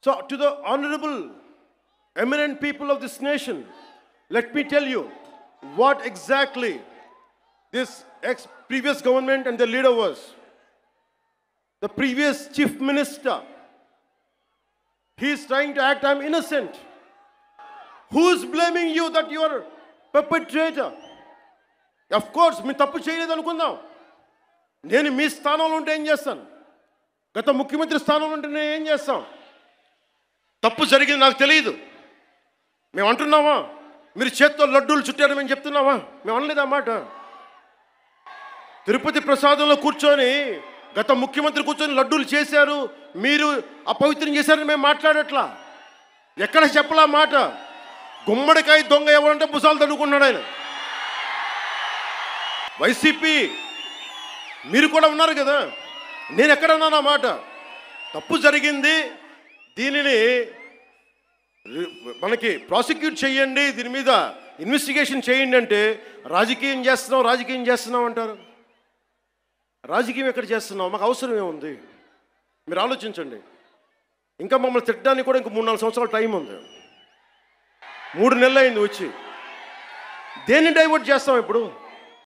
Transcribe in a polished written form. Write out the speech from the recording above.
So, to the honorable, eminent people of this nation, let me tell you what exactly this previous government and the leader was. The previous chief minister, he is trying to act, I'm innocent. Who is blaming you that you are a perpetrator? Of course, మీ తప్పు చేయలేదు అనుకుందాం. నేను మీ స్థానంలో ఉంటే ఏం చేస్తాను? గత ముఖ్యమంత్రి స్థానంలో ఉంటే నేను ఏం చేస్తాం? తప్పు జరిగింది నాకు తెలియదు. మేము అంటున్నామా? మీరు చేత్తో లడ్డూలు చుట్టారు మేము చెప్తున్నామా? మేము అనలేదు ఆ మాట. తిరుపతి ప్రసాదంలో కూర్చొని గత ముఖ్యమంత్రి కూర్చొని లడ్డూలు చేశారు, మీరు అపవిత్రం చేశారని మేము మాట్లాడట్లా. ఎక్కడ చెప్పలా మాట. గుమ్మడికాయ దొంగ ఎవరంటే భుజాలు తన్నుకున్నాడు ఆయన. వైసీపీ మీరు కూడా ఉన్నారు కదా, నేను ఎక్కడన్నాను ఆ మాట. తప్పు జరిగింది, దీనిని మనకి ప్రాసిక్యూట్ చేయండి, దీని మీద ఇన్వెస్టిగేషన్ చేయండి అంటే రాజకీయం చేస్తున్నాం అంటారు. రాజకీయం ఎక్కడ చేస్తున్నాం? మాకు అవసరం ఏముంది? మీరు ఆలోచించండి. ఇంకా మమ్మల్ని తిట్టడానికి కూడా ఇంకా 3-4 సంవత్సరాల టైం ఉంది. 3 నెలలు అయింది వచ్చి. దేన్ని డైవర్ట్ చేస్తాం ఇప్పుడు?